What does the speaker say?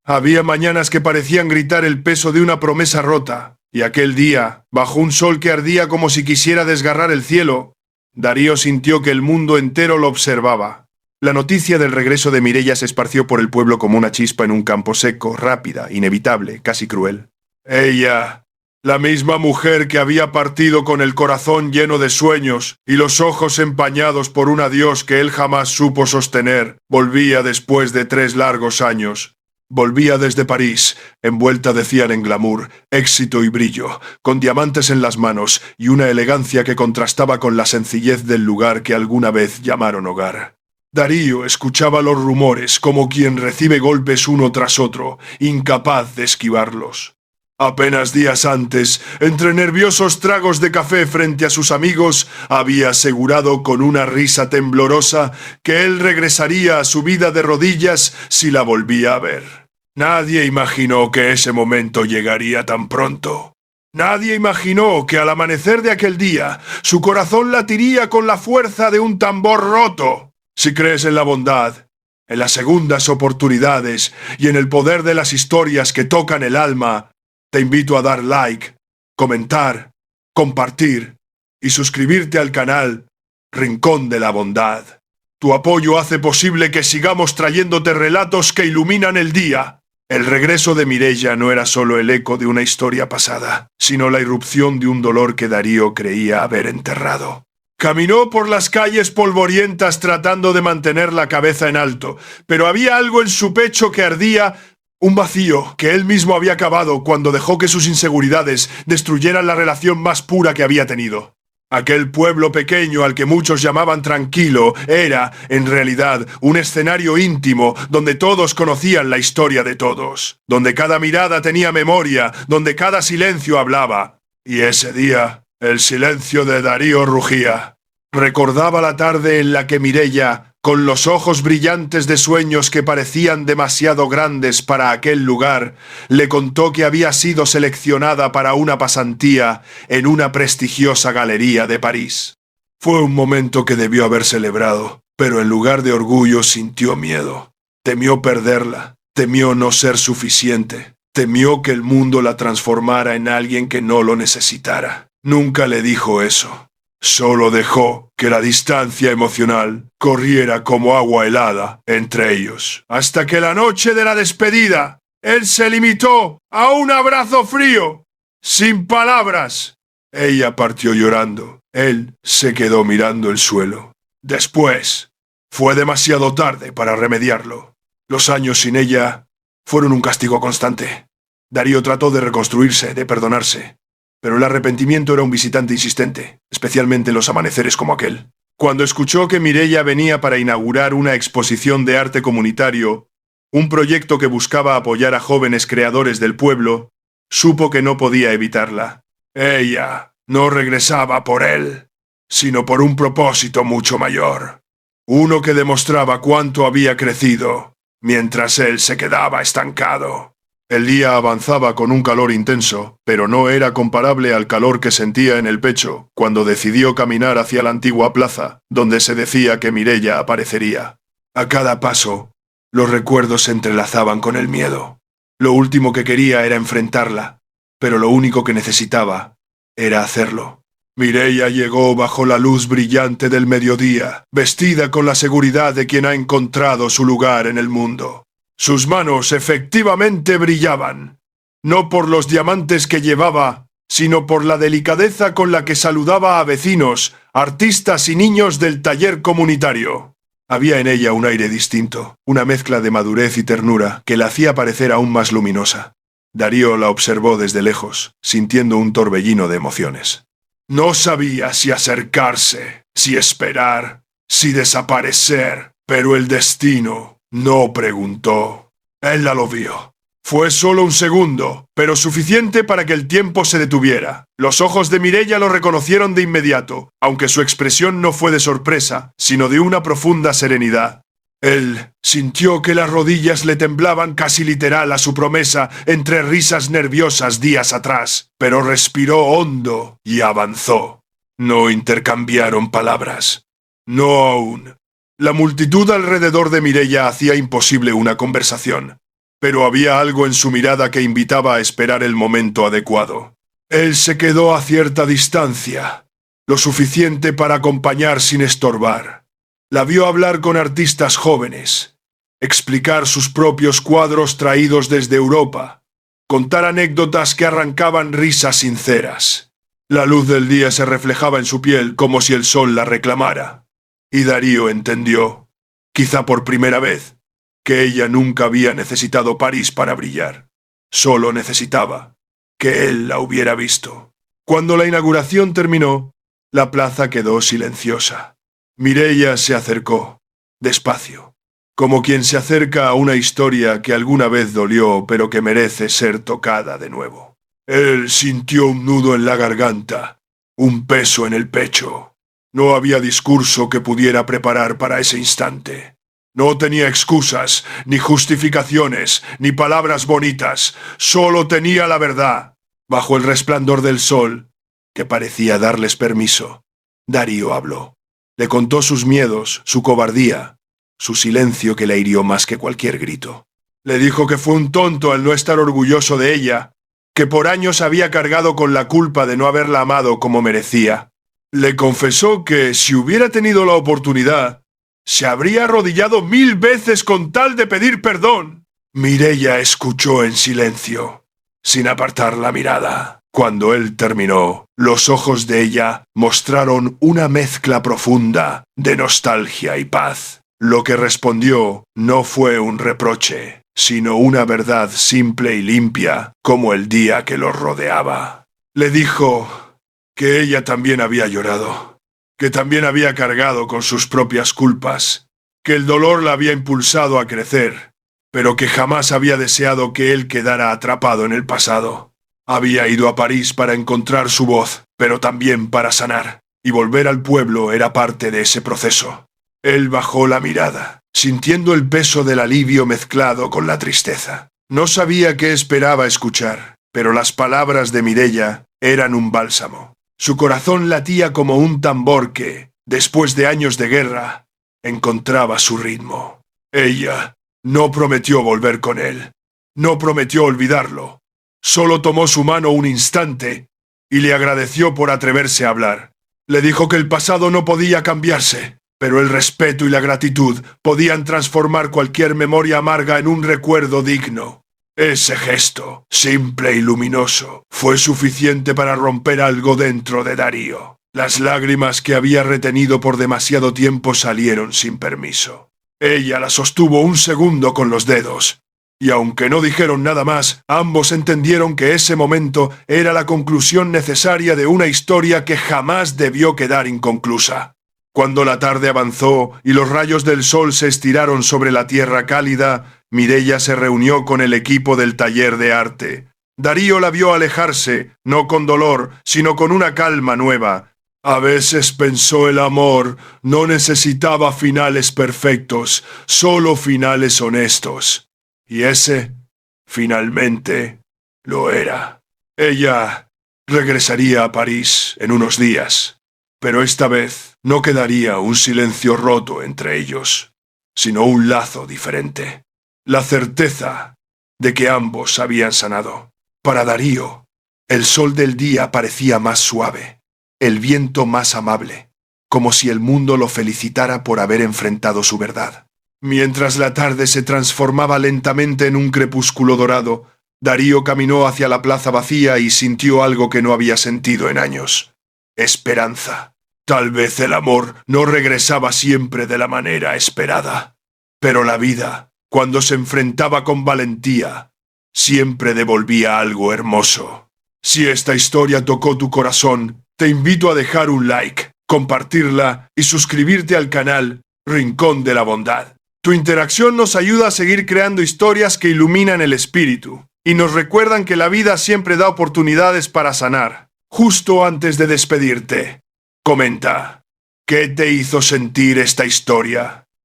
Había mañanas que parecían gritar el peso de una promesa rota, y aquel día, bajo un sol que ardía como si quisiera desgarrar el cielo, Darío sintió que el mundo entero lo observaba. La noticia del regreso de Mireia se esparció por el pueblo como una chispa en un campo seco, rápida, inevitable, casi cruel. Ella, la misma mujer que había partido con el corazón lleno de sueños y los ojos empañados por un adiós que él jamás supo sostener, volvía después de 3 largos años. Volvía desde París, envuelta decían en glamour, éxito y brillo, con diamantes en las manos y una elegancia que contrastaba con la sencillez del lugar que alguna vez llamaron hogar. Darío escuchaba los rumores como quien recibe golpes uno tras otro, incapaz de esquivarlos. Apenas días antes, entre nerviosos tragos de café frente a sus amigos, había asegurado con una risa temblorosa que él regresaría a su vida de rodillas si la volvía a ver. Nadie imaginó que ese momento llegaría tan pronto. Nadie imaginó que al amanecer de aquel día, su corazón latiría con la fuerza de un tambor roto. Si crees en la bondad, en las segundas oportunidades y en el poder de las historias que tocan el alma, te invito a dar like, comentar, compartir y suscribirte al canal Rincón de la Bondad. Tu apoyo hace posible que sigamos trayéndote relatos que iluminan el día. El regreso de Mireia no era solo el eco de una historia pasada, sino la irrupción de un dolor que Darío creía haber enterrado. Caminó por las calles polvorientas tratando de mantener la cabeza en alto, pero había algo en su pecho que ardía, un vacío que él mismo había cavado cuando dejó que sus inseguridades destruyeran la relación más pura que había tenido. Aquel pueblo pequeño al que muchos llamaban tranquilo era, en realidad, un escenario íntimo donde todos conocían la historia de todos, donde cada mirada tenía memoria, donde cada silencio hablaba. Y ese día, el silencio de Darío rugía. Recordaba la tarde en la que Mireia, con los ojos brillantes de sueños que parecían demasiado grandes para aquel lugar, le contó que había sido seleccionada para una pasantía en una prestigiosa galería de París. Fue un momento que debió haber celebrado, pero en lugar de orgullo sintió miedo. Temió perderla, temió no ser suficiente, temió que el mundo la transformara en alguien que no lo necesitara. Nunca le dijo eso. Solo dejó que la distancia emocional corriera como agua helada entre ellos, hasta que la noche de la despedida, él se limitó a un abrazo frío, sin palabras. Ella partió llorando, él se quedó mirando el suelo. Después, fue demasiado tarde para remediarlo. Los años sin ella fueron un castigo constante. Darío trató de reconstruirse, de perdonarse. Pero el arrepentimiento era un visitante insistente, especialmente en los amaneceres como aquel. Cuando escuchó que Mireia venía para inaugurar una exposición de arte comunitario, un proyecto que buscaba apoyar a jóvenes creadores del pueblo, supo que no podía evitarla. Ella no regresaba por él, sino por un propósito mucho mayor. Uno que demostraba cuánto había crecido, mientras él se quedaba estancado. El día avanzaba con un calor intenso, pero no era comparable al calor que sentía en el pecho cuando decidió caminar hacia la antigua plaza, donde se decía que Mireia aparecería. A cada paso, los recuerdos se entrelazaban con el miedo. Lo último que quería era enfrentarla, pero lo único que necesitaba era hacerlo. Mireia llegó bajo la luz brillante del mediodía, vestida con la seguridad de quien ha encontrado su lugar en el mundo. Sus manos efectivamente brillaban, no por los diamantes que llevaba, sino por la delicadeza con la que saludaba a vecinos, artistas y niños del taller comunitario. Había en ella un aire distinto, una mezcla de madurez y ternura que la hacía parecer aún más luminosa. Darío la observó desde lejos, sintiendo un torbellino de emociones. No sabía si acercarse, si esperar, si desaparecer, pero el destino no preguntó. Él la lo vio. Fue solo un segundo, pero suficiente para que el tiempo se detuviera. Los ojos de Mireia lo reconocieron de inmediato, aunque su expresión no fue de sorpresa, sino de una profunda serenidad. Él sintió que las rodillas le temblaban casi literal a su promesa entre risas nerviosas días atrás, pero respiró hondo y avanzó. No intercambiaron palabras. No aún. La multitud alrededor de Mireia hacía imposible una conversación. pero había algo en su mirada que invitaba a esperar el momento adecuado. Él se quedó a cierta distancia, lo suficiente para acompañar sin estorbar. La vio hablar con artistas jóvenes, explicar sus propios cuadros traídos desde Europa, contar anécdotas que arrancaban risas sinceras. La luz del día se reflejaba en su piel como si el sol la reclamara. Y Darío entendió, quizá por primera vez, que ella nunca había necesitado París para brillar. Solo necesitaba que él la hubiera visto. Cuando la inauguración terminó, la plaza quedó silenciosa. Mireia se acercó, despacio, como quien se acerca a una historia que alguna vez dolió pero que merece ser tocada de nuevo. Él sintió un nudo en la garganta, un peso en el pecho. No había discurso que pudiera preparar para ese instante. No tenía excusas, ni justificaciones, ni palabras bonitas. Solo tenía la verdad. Bajo el resplandor del sol, que parecía darles permiso, Darío habló. Le contó sus miedos, su cobardía, su silencio que le hirió más que cualquier grito. Le dijo que fue un tonto al no estar orgulloso de ella, que por años había cargado con la culpa de no haberla amado como merecía. Le confesó que, si hubiera tenido la oportunidad, se habría arrodillado 1000 veces con tal de pedir perdón. Mireia escuchó en silencio, sin apartar la mirada. Cuando él terminó, los ojos de ella mostraron una mezcla profunda de nostalgia y paz. Lo que respondió no fue un reproche, sino una verdad simple y limpia, como el día que los rodeaba. Le dijo que ella también había llorado, que también había cargado con sus propias culpas, que el dolor la había impulsado a crecer, pero que jamás había deseado que él quedara atrapado en el pasado. Había ido a París para encontrar su voz, pero también para sanar, y volver al pueblo era parte de ese proceso. Él bajó la mirada, sintiendo el peso del alivio mezclado con la tristeza. No sabía qué esperaba escuchar, pero las palabras de Mireia eran un bálsamo. Su corazón latía como un tambor que, después de años de guerra, encontraba su ritmo. Ella no prometió volver con él, no prometió olvidarlo. Solo tomó su mano un instante y le agradeció por atreverse a hablar. Le dijo que el pasado no podía cambiarse, pero el respeto y la gratitud podían transformar cualquier memoria amarga en un recuerdo digno. Ese gesto, simple y luminoso, fue suficiente para romper algo dentro de Darío. Las lágrimas que había retenido por demasiado tiempo salieron sin permiso. Ella la sostuvo un segundo con los dedos, y aunque no dijeron nada más, ambos entendieron que ese momento era la conclusión necesaria de una historia que jamás debió quedar inconclusa. Cuando la tarde avanzó y los rayos del sol se estiraron sobre la tierra cálida, Mireia se reunió con el equipo del taller de arte. Darío la vio alejarse, no con dolor, sino con una calma nueva. A veces pensó el amor no necesitaba finales perfectos, solo finales honestos. Y ese, finalmente, lo era. Ella regresaría a París en unos días, pero esta vez no quedaría un silencio roto entre ellos, sino un lazo diferente. La certeza de que ambos habían sanado. Para Darío, el sol del día parecía más suave, el viento más amable, como si el mundo lo felicitara por haber enfrentado su verdad. Mientras la tarde se transformaba lentamente en un crepúsculo dorado, Darío caminó hacia la plaza vacía y sintió algo que no había sentido en años. Esperanza. Tal vez el amor no regresaba siempre de la manera esperada, pero la vida, cuando se enfrentaba con valentía, siempre devolvía algo hermoso. Si esta historia tocó tu corazón, te invito a dejar un like, compartirla y suscribirte al canal Rincón de la Bondad. Tu interacción nos ayuda a seguir creando historias que iluminan el espíritu y nos recuerdan que la vida siempre da oportunidades para sanar. Justo antes de despedirte, comenta, ¿qué te hizo sentir esta historia?